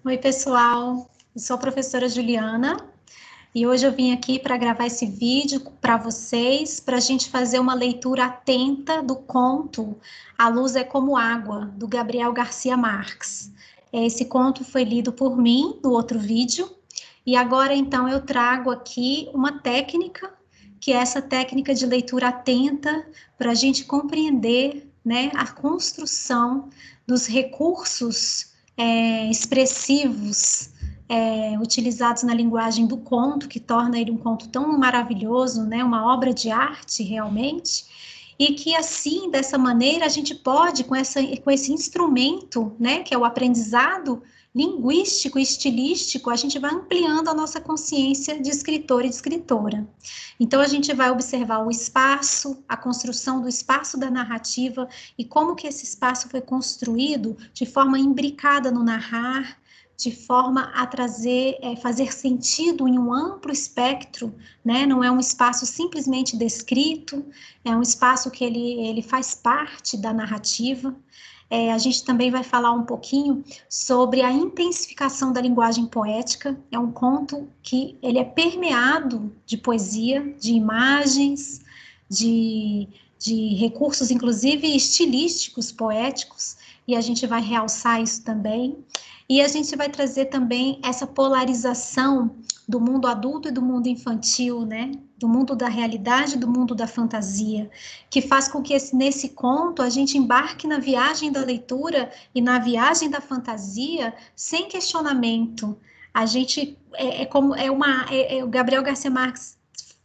Oi, pessoal. Eu sou a professora Juliana e hoje eu vim aqui para gravar esse vídeo para vocês, para a gente fazer uma leitura atenta do conto A Luz é como Água, do Gabriel Garcia Marques. Esse conto foi lido por mim no outro vídeo e agora, então, eu trago aqui uma técnica, que é essa técnica de leitura atenta, para a gente compreender, né, a construção dos recursos expressivos utilizados na linguagem do conto, que torna ele um conto tão maravilhoso, né, uma obra de arte realmente, e que assim, dessa maneira, a gente pode, com esse instrumento, né, que é o aprendizado linguístico e estilístico, a gente vai ampliando a nossa consciência de escritor e de escritora. Então, a gente vai observar o espaço, a construção do espaço da narrativa e como que esse espaço foi construído de forma imbricada no narrar, de forma a fazer sentido em um amplo espectro, né? Não é um espaço simplesmente descrito, é um espaço que ele faz parte da narrativa. A gente também vai falar um pouquinho sobre a intensificação da linguagem poética. É um conto que ele é permeado de poesia, de imagens, de recursos, inclusive estilísticos, poéticos, e a gente vai realçar isso também. E a gente vai trazer também essa polarização do mundo adulto e do mundo infantil, né? Do mundo da realidade e do mundo da fantasia, que faz com que nesse conto a gente embarque na viagem da leitura e na viagem da fantasia sem questionamento. A gente o Gabriel Garcia Marques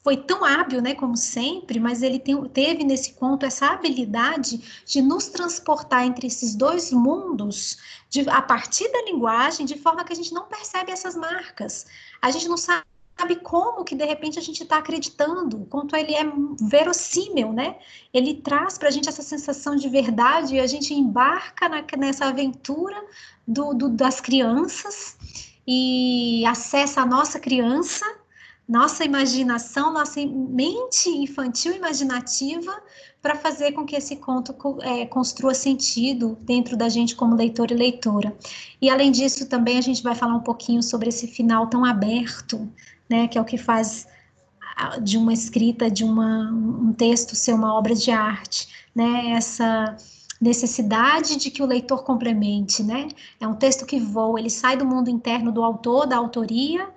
foi tão hábil, né, como sempre, mas ele teve nesse conto essa habilidade de nos transportar entre esses dois mundos a partir da linguagem, de forma que a gente não percebe essas marcas. A gente não sabe como que, de repente, a gente está acreditando, o quanto ele é verossímil, né? Ele traz para a gente essa sensação de verdade e a gente embarca nessa aventura das crianças e acessa a nossa criança, nossa imaginação, nossa mente infantil imaginativa, para fazer com que esse conto construa sentido dentro da gente como leitor e leitora. E, além disso, também a gente vai falar um pouquinho sobre esse final tão aberto, né, que é o que faz de uma escrita, de um texto ser uma obra de arte, né, essa necessidade de que o leitor complemente, né, é um texto que voa, ele sai do mundo interno do autor, da autoria,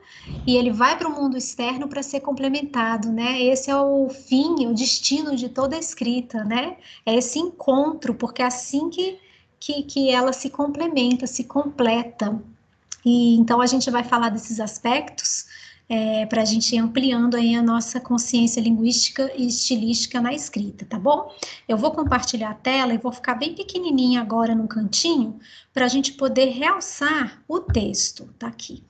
e ele vai para o mundo externo para ser complementado, né, esse é o fim, o destino de toda a escrita, né, é esse encontro, porque é assim que ela se complementa, se completa, e então a gente vai falar desses aspectos, para a gente ir ampliando aí a nossa consciência linguística e estilística na escrita, tá bom? Eu vou compartilhar a tela e vou ficar bem pequenininha agora no cantinho, para a gente poder realçar o texto, tá aqui.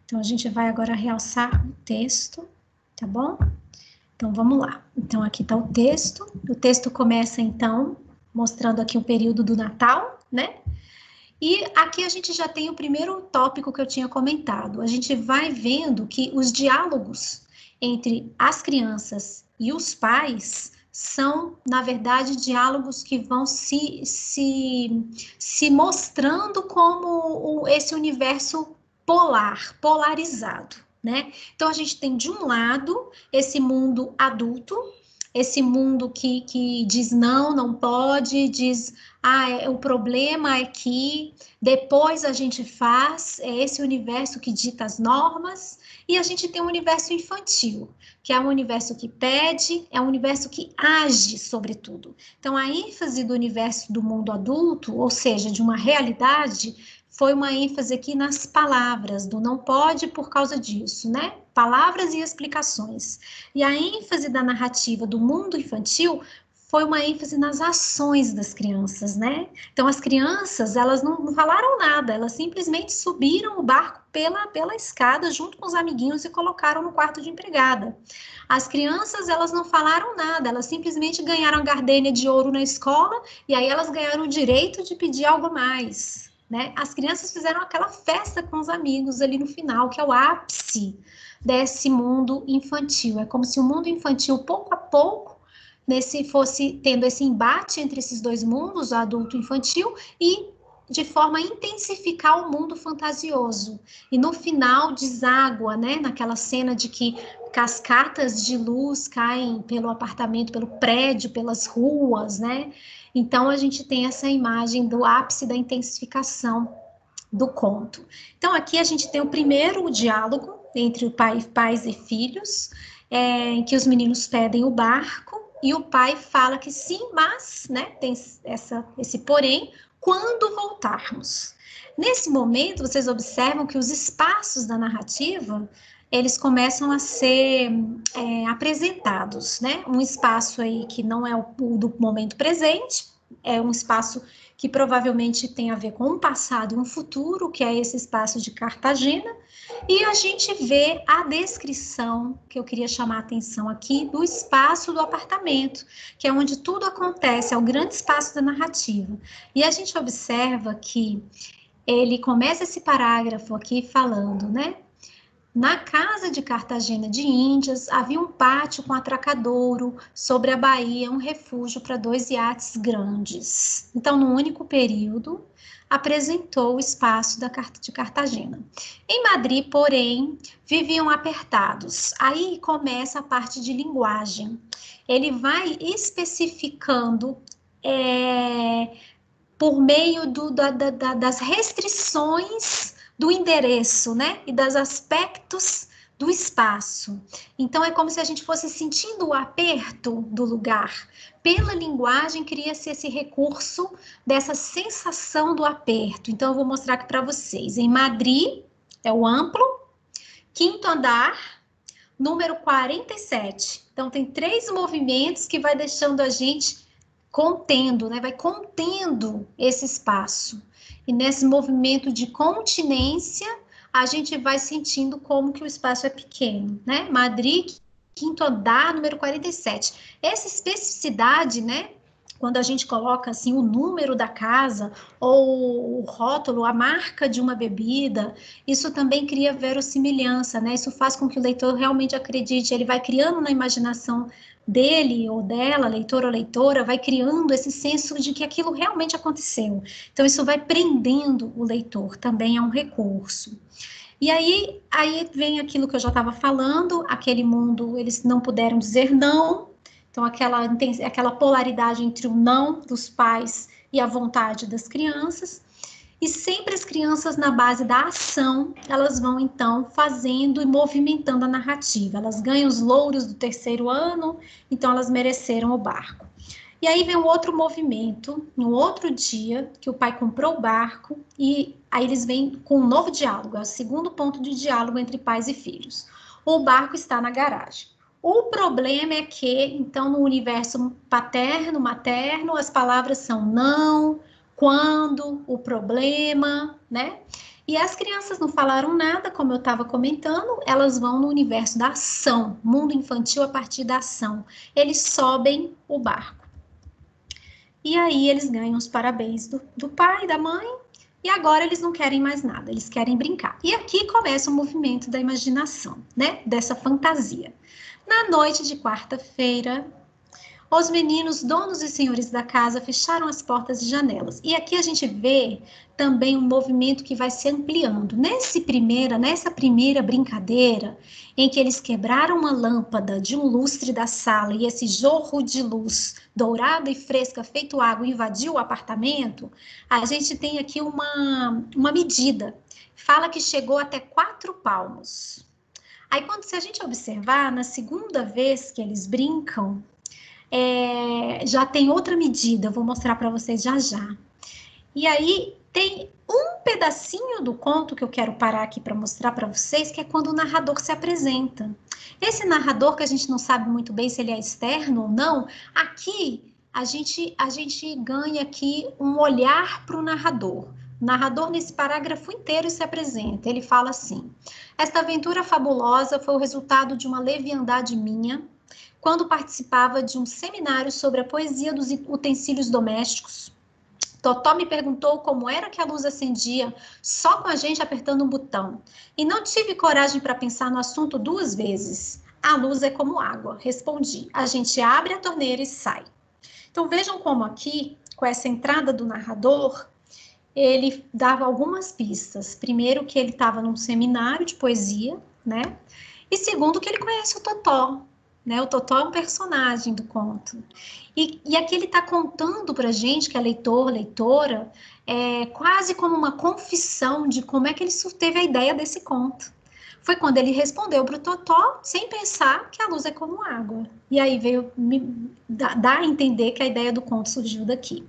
Então, a gente vai agora realçar o texto, tá bom? Então, vamos lá. Então, aqui está o texto começa, então, mostrando aqui o período do Natal, né? E aqui a gente já tem o primeiro tópico que eu tinha comentado. A gente vai vendo que os diálogos entre as crianças e os pais são, na verdade, diálogos que vão se mostrando como esse universo polarizado, né? Então, a gente tem, de um lado, esse mundo adulto, esse mundo que diz não pode, diz o problema é que depois a gente faz, é esse universo que dita as normas, e a gente tem um universo infantil, que é um universo que pede, é um universo que age sobre tudo. Então, a ênfase do universo do mundo adulto, ou seja, de uma realidade, foi uma ênfase aqui nas palavras, do não pode por causa disso, né? Palavras e explicações. E a ênfase da narrativa do mundo infantil foi uma ênfase nas ações das crianças, né? Então, as crianças, elas não falaram nada, elas simplesmente subiram o barco pela escada junto com os amiguinhos e colocaram no quarto de empregada. As crianças, elas não falaram nada, elas simplesmente ganharam a gardênia de ouro na escola e aí elas ganharam o direito de pedir algo mais, né? As crianças fizeram aquela festa com os amigos ali no final, que é o ápice desse mundo infantil. É como se o mundo infantil, pouco a pouco, fosse tendo esse embate entre esses dois mundos, adulto e infantil, e de forma a intensificar o mundo fantasioso. E no final deságua, né, naquela cena de que cascatas de luz caem pelo apartamento, pelo prédio, pelas ruas, né? Então a gente tem essa imagem do ápice da intensificação do conto. Então aqui a gente tem o primeiro diálogo entre o pais e filhos, em que os meninos pedem o barco e o pai fala que sim, mas, né, tem esse porém, quando voltarmos. Nesse momento, vocês observam que os espaços da narrativa, eles começam a ser apresentados, né? Um espaço aí que não é o do momento presente, é um espaço que provavelmente tem a ver com um passado e um futuro, que é esse espaço de Cartagena, e a gente vê a descrição, que eu queria chamar a atenção aqui, do espaço do apartamento, que é onde tudo acontece, é o grande espaço da narrativa. E a gente observa que ele começa esse parágrafo aqui falando, né? Na casa de Cartagena de Índias, havia um pátio com atracadouro, sobre a baía, um refúgio para 2 iates grandes. Então, no único período, apresentou o espaço de Cartagena. Em Madrid, porém, viviam apertados. Aí começa a parte de linguagem. Ele vai especificando por meio das restrições do endereço, né? E dos aspectos do espaço. Então, é como se a gente fosse sentindo o aperto do lugar. Pela linguagem, cria-se esse recurso dessa sensação do aperto. Então, eu vou mostrar aqui para vocês. Em Madrid, é o amplo, 5º andar, número 47. Então, tem 3 movimentos que vai deixando a gente contendo, né? Vai contendo esse espaço. E nesse movimento de continência, a gente vai sentindo como que o espaço é pequeno, né? Madrid, 5º andar, número 47. Essa especificidade, né? Quando a gente coloca assim o número da casa ou o rótulo, a marca de uma bebida, isso também cria verossimilhança, né? Isso faz com que o leitor realmente acredite, ele vai criando na imaginação dele ou dela, leitor ou leitora, vai criando esse senso de que aquilo realmente aconteceu. Então, isso vai prendendo o leitor, também é um recurso. E aí vem aquilo que eu já estava falando, aquele mundo, eles não puderam dizer não, então aquela polaridade entre o não dos pais e a vontade das crianças. E sempre as crianças, na base da ação, elas vão, então, fazendo e movimentando a narrativa. Elas ganham os louros do 3º ano, então elas mereceram o barco. E aí vem um outro movimento, no outro dia, que o pai comprou o barco, e aí eles vêm com um novo diálogo, é o 2º ponto de diálogo entre pais e filhos. O barco está na garagem. O problema é que, então, no universo paterno, materno, as palavras são não, quando, o problema, né? E as crianças não falaram nada, como eu estava comentando, elas vão no universo da ação, mundo infantil a partir da ação. Eles sobem o barco. E aí eles ganham os parabéns do pai, da mãe, e agora eles não querem mais nada, eles querem brincar. E aqui começa o movimento da imaginação, né? Dessa fantasia. Na noite de quarta-feira, os meninos, donos e senhores da casa, fecharam as portas e janelas. E aqui a gente vê também um movimento que vai se ampliando. Nessa primeira brincadeira, em que eles quebraram uma lâmpada de um lustre da sala e esse jorro de luz dourada e fresca, feito água, invadiu o apartamento, a gente tem aqui uma medida. Fala que chegou até 4 palmos. Aí, se a gente observar, na segunda vez que eles brincam, já tem outra medida, eu vou mostrar para vocês já já. E aí tem um pedacinho do conto que eu quero parar aqui para mostrar para vocês, que é quando o narrador se apresenta. Esse narrador, que a gente não sabe muito bem se ele é externo ou não, aqui a gente ganha aqui um olhar para o narrador. O narrador, nesse parágrafo inteiro, se apresenta. Ele fala assim: esta aventura fabulosa foi o resultado de uma leviandade minha, quando participava de um seminário sobre a poesia dos utensílios domésticos. Totó me perguntou como era que a luz acendia só com a gente apertando um botão. E não tive coragem para pensar no assunto 2 vezes. A luz é como água, respondi. A gente abre a torneira e sai. Então vejam como aqui, com essa entrada do narrador, ele dava algumas pistas. Primeiro, que ele estava num seminário de poesia, né? E segundo, que ele conhece o Totó, né? O Totó é um personagem do conto. E aqui ele está contando para a gente, que é leitor, leitora, quase como uma confissão de como é que ele teve a ideia desse conto. Foi quando ele respondeu para o Totó, sem pensar, que a luz é como água. E aí veio dar a entender que a ideia do conto surgiu daqui.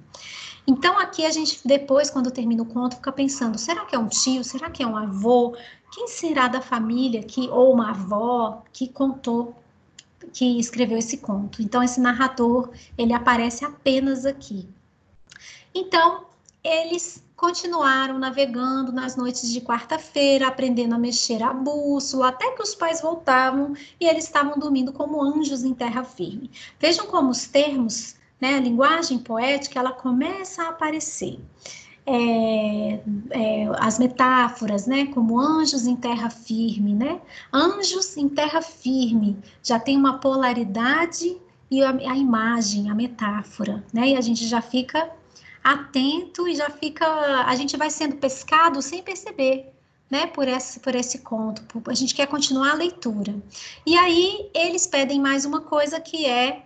Então, aqui a gente, depois, quando termina o conto, fica pensando, será que é um tio? Será que é um avô? Quem será da família ou uma avó que contou, que escreveu esse conto? Então, esse narrador, ele aparece apenas aqui. Então, eles continuaram navegando nas noites de quarta-feira, aprendendo a mexer a bússola, até que os pais voltavam e eles estavam dormindo como anjos em terra firme. Vejam como os termos, né, a linguagem poética, ela começa a aparecer. As metáforas, né, como anjos em terra firme, né? Anjos em terra firme, já tem uma polaridade e a imagem, a metáfora, né? E a gente já fica atento e já fica, a gente vai sendo pescado sem perceber, né, por esse conto, a gente quer continuar a leitura. E aí eles pedem mais uma coisa que é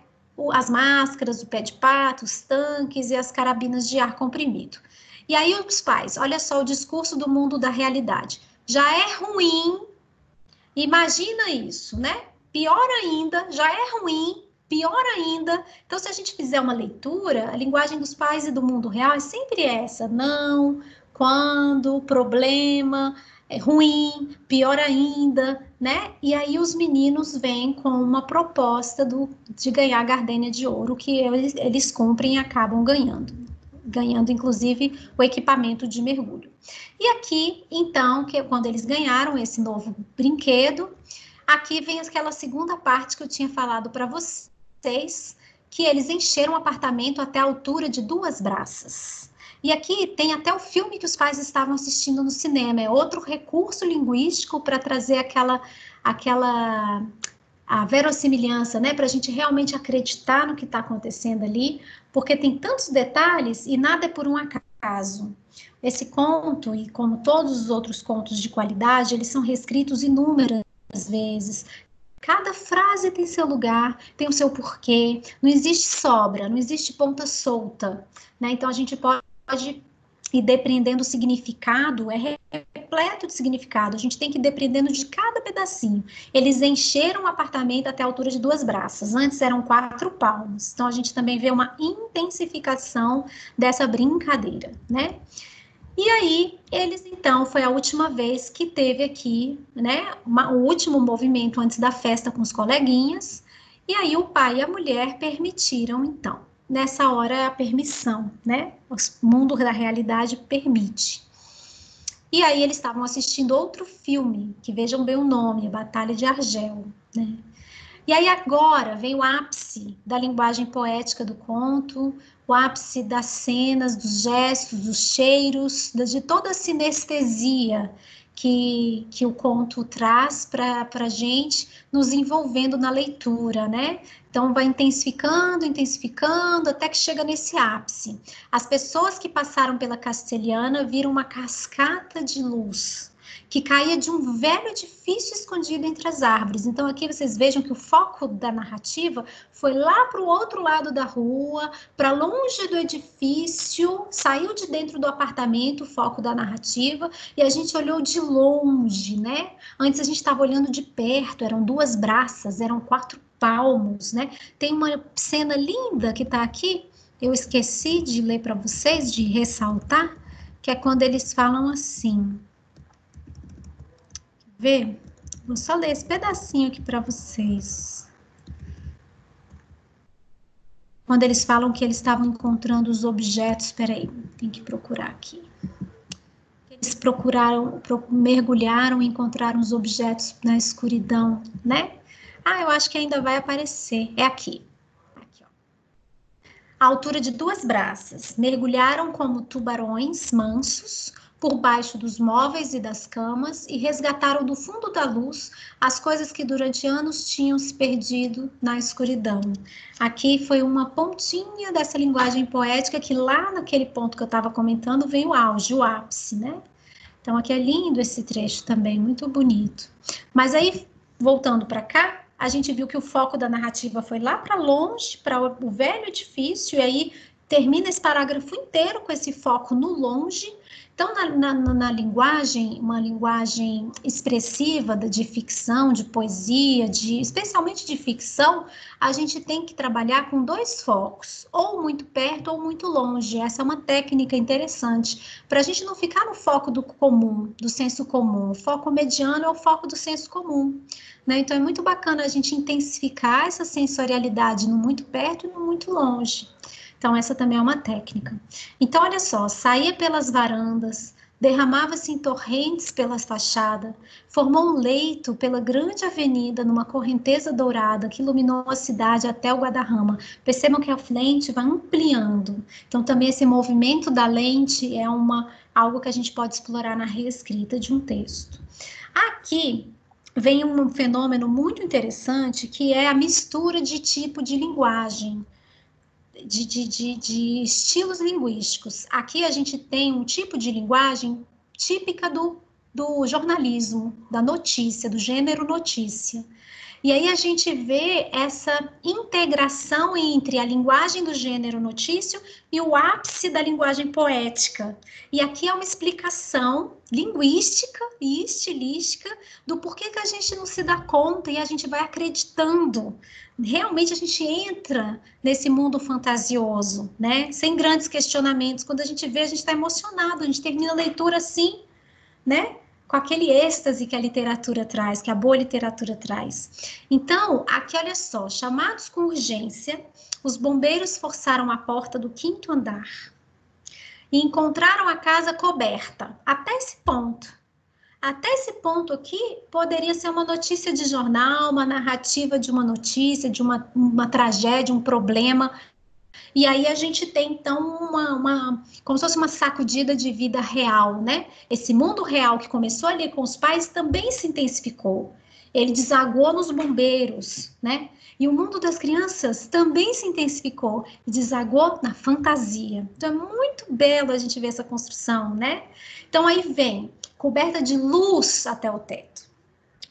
as máscaras, o pé de pato, os tanques e as carabinas de ar comprimido. E aí os pais, olha só o discurso do mundo da realidade. Já é ruim, imagina isso, né? Pior ainda, já é ruim, pior ainda. Então, se a gente fizer uma leitura, a linguagem dos pais e do mundo real é sempre essa: não, quando, problema, é ruim, pior ainda, né? E aí os meninos vêm com uma proposta de ganhar a gardênia de ouro, que eles cumprem e acabam ganhando inclusive o equipamento de mergulho. E aqui, então, que quando eles ganharam esse novo brinquedo, aqui vem aquela segunda parte que eu tinha falado para vocês, que eles encheram o apartamento até a altura de 2 braças. E aqui tem até o filme que os pais estavam assistindo no cinema, é outro recurso linguístico para trazer aquela a verossimilhança, né, para a gente realmente acreditar no que está acontecendo ali, porque tem tantos detalhes e nada é por um acaso. Esse conto, e como todos os outros contos de qualidade, eles são reescritos inúmeras vezes. Cada frase tem seu lugar, tem o seu porquê, não existe sobra, não existe ponta solta, né? Então a gente pode ir depreendendo o significado, repleto de significado, a gente tem que ir depreendendo de cada pedacinho. Eles encheram o apartamento até a altura de 2 braças, antes eram 4 palmos, então a gente também vê uma intensificação dessa brincadeira, né? E aí, eles então, foi a última vez que teve aqui, né, o último movimento antes da festa com os coleguinhas, e aí o pai e a mulher permitiram, então. Nessa hora é a permissão, né? O mundo da realidade permite. E aí eles estavam assistindo outro filme, que vejam bem o nome, a Batalha de Argel, né? E aí agora vem o ápice da linguagem poética do conto, o ápice das cenas, dos gestos, dos cheiros, de toda a sinestesia que o conto traz para a gente, nos envolvendo na leitura, né? Então vai intensificando, intensificando, até que chega nesse ápice. As pessoas que passaram pela Castelhana viram uma cascata de luz, que caía de um velho edifício escondido entre as árvores. Então aqui vocês vejam que o foco da narrativa foi lá para o outro lado da rua, para longe do edifício, saiu de dentro do apartamento o foco da narrativa, e a gente olhou de longe, né? Antes a gente estava olhando de perto, eram 2 braças, eram 4 palmos, né? Tem uma cena linda que está aqui, eu esqueci de ler para vocês, de ressaltar, que é quando eles falam assim. Ver? Vou só ler esse pedacinho aqui para vocês. Quando eles falam que eles estavam encontrando os objetos, peraí, tem que procurar aqui. Eles mergulharam e encontraram os objetos na escuridão, né? Ah, eu acho que ainda vai aparecer. É aqui. Aqui, ó. A altura de 2 braças. Mergulharam como tubarões mansos, por baixo dos móveis e das camas e resgataram do fundo da luz as coisas que durante anos tinham se perdido na escuridão. Aqui foi uma pontinha dessa linguagem poética que lá naquele ponto que eu estava comentando vem o auge, o ápice, né? Então aqui é lindo esse trecho também, muito bonito. Mas aí, voltando para cá, a gente viu que o foco da narrativa foi lá para longe, para o velho edifício, e aí termina esse parágrafo inteiro com esse foco no longe. Então, na linguagem, uma linguagem expressiva de ficção, de poesia, especialmente de ficção, a gente tem que trabalhar com dois focos, ou muito perto ou muito longe. Essa é uma técnica interessante, para a gente não ficar no foco do comum, do senso comum. O foco mediano é o foco do senso comum, né? Então, é muito bacana a gente intensificar essa sensorialidade no muito perto e no muito longe. Então, essa também é uma técnica. Então, olha só, saía pelas varandas, derramava-se em torrentes pela fachada, formou um leito pela grande avenida numa correnteza dourada que iluminou a cidade até o guarda-rama. Percebam que a lente vai ampliando. Então, também esse movimento da lente é algo que a gente pode explorar na reescrita de um texto. Aqui vem um fenômeno muito interessante, que é a mistura de tipo de linguagem. De estilos linguísticos. Aqui a gente tem um tipo de linguagem típica do jornalismo, da notícia, do gênero notícia. E aí a gente vê essa integração entre a linguagem do gênero notício e o ápice da linguagem poética. E aqui é uma explicação linguística e estilística do porquê que a gente não se dá conta e a gente vai acreditando. Realmente a gente entra nesse mundo fantasioso, né? Sem grandes questionamentos. Quando a gente vê, a gente está emocionado, a gente termina a leitura assim, né? Com aquele êxtase que a literatura traz, que a boa literatura traz. Então, aqui olha só, chamados com urgência, os bombeiros forçaram a porta do 5º andar e encontraram a casa coberta. Até esse ponto. Até esse ponto aqui, poderia ser uma notícia de jornal, uma narrativa de uma notícia, de uma tragédia, um problema. E aí a gente tem, então, como se fosse uma sacudida de vida real, né? Esse mundo real que começou ali com os pais também se intensificou. Ele desagou nos bombeiros, né? E o mundo das crianças também se intensificou e desagou na fantasia. Então, é muito belo a gente ver essa construção, né? Então, aí vem, coberta de luz até o teto.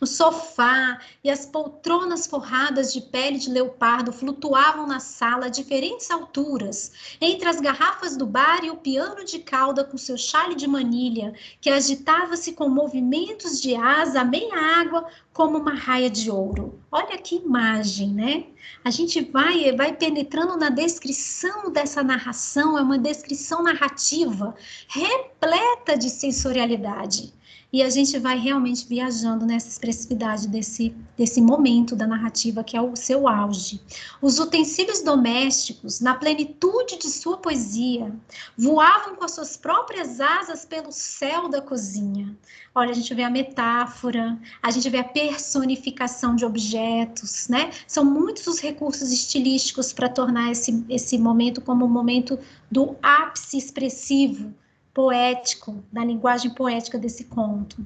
O sofá e as poltronas forradas de pele de leopardo flutuavam na sala a diferentes alturas, entre as garrafas do bar e o piano de cauda com seu chale de manilha, que agitava-se com movimentos de asa à meia água como uma raia de ouro. Olha que imagem, né? A gente vai penetrando na descrição dessa narração, é uma descrição narrativa repleta de sensorialidade. E a gente vai realmente viajando nessa expressividade desse momento da narrativa, que é o seu auge. Os utensílios domésticos, na plenitude de sua poesia, voavam com as suas próprias asas pelo céu da cozinha. Olha, a gente vê a metáfora, a gente vê a personificação de objetos, né? São muitos os recursos estilísticos para tornar esse momento como um momento do ápice expressivo, poético, da linguagem poética desse conto.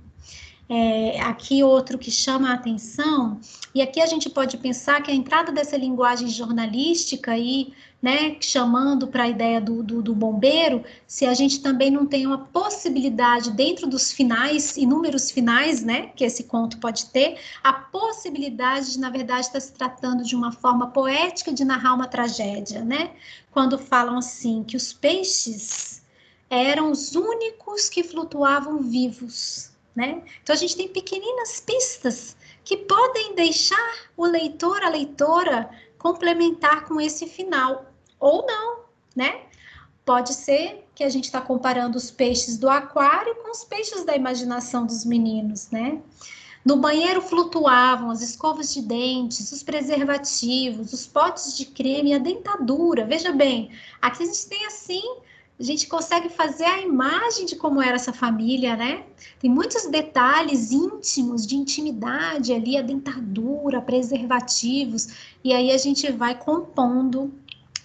Aqui outro que chama a atenção, e aqui a gente pode pensar que a entrada dessa linguagem jornalística aí, né, chamando para a ideia do bombeiro, se a gente também não tem uma possibilidade dentro dos finais, inúmeros finais, né, que esse conto pode ter, a possibilidade de, na verdade, estar se tratando de uma forma poética de narrar uma tragédia, né, quando falam assim, que os peixes eram os únicos que flutuavam vivos, né? Então, a gente tem pequeninas pistas que podem deixar o leitor, a leitora, complementar com esse final, ou não, né? Pode ser que a gente está comparando os peixes do aquário com os peixes da imaginação dos meninos, né? No banheiro flutuavam as escovas de dentes, os preservativos, os potes de creme e a dentadura. Veja bem, aqui a gente tem assim, a gente consegue fazer a imagem de como era essa família, né? Tem muitos detalhes íntimos, de intimidade ali, a dentadura, preservativos, e aí a gente vai compondo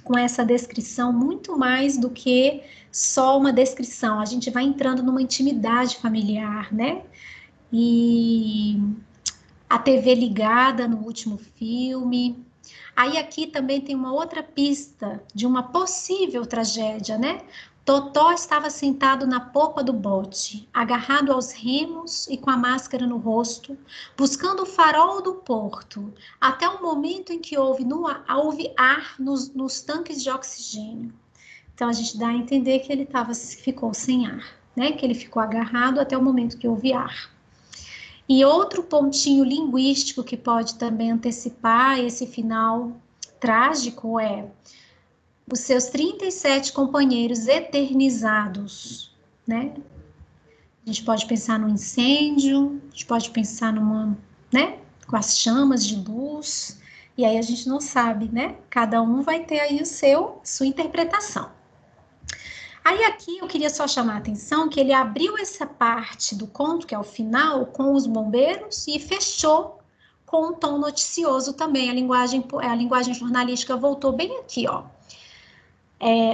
com essa descrição muito mais do que só uma descrição. A gente vai entrando numa intimidade familiar, né? E a TV ligada no último filme. Aí aqui também tem uma outra pista de uma possível tragédia, né? Totó estava sentado na popa do bote, agarrado aos remos e com a máscara no rosto, buscando o farol do porto, até o momento em que houve ar nos tanques de oxigênio. Então a gente dá a entender que ele ficou sem ar, né? Que ele ficou agarrado até o momento que houve ar. E outro pontinho linguístico que pode também antecipar esse final trágico é os seus 37 companheiros eternizados, né? A gente pode pensar no incêndio, a gente pode pensar numa, né? Com as chamas de luz, e aí a gente não sabe, né? Cada um vai ter aí sua interpretação. Aí aqui eu queria só chamar a atenção que ele abriu essa parte do conto, que é o final, com os bombeiros e fechou com um tom noticioso também. A linguagem jornalística voltou bem aqui, ó.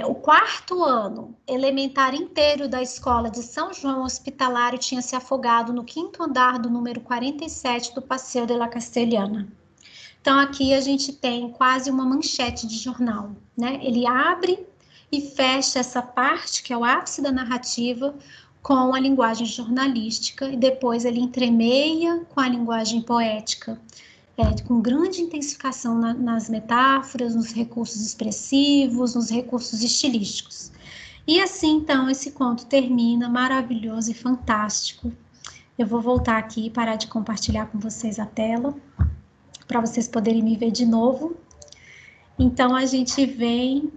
O quarto ano elementar inteiro da escola de São João Hospitalário tinha se afogado no quinto andar do número 47 do Passeio de la Castellana. Então aqui a gente tem quase uma manchete de jornal, né? Ele abre e fecha essa parte, que é o ápice da narrativa, com a linguagem jornalística, e depois ele entremeia com a linguagem poética, com grande intensificação nas metáforas, nos recursos expressivos, nos recursos estilísticos. E assim, então, esse conto termina maravilhoso e fantástico. Eu vou voltar aqui e parar de compartilhar com vocês a tela, para vocês poderem me ver de novo. Então, a gente vem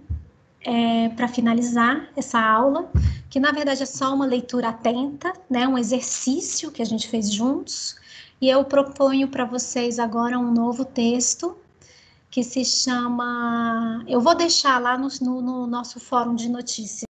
para finalizar essa aula, que na verdade é só uma leitura atenta, né, um exercício que a gente fez juntos, e eu proponho para vocês agora um novo texto, que se chama... Eu vou deixar lá no nosso fórum de notícias,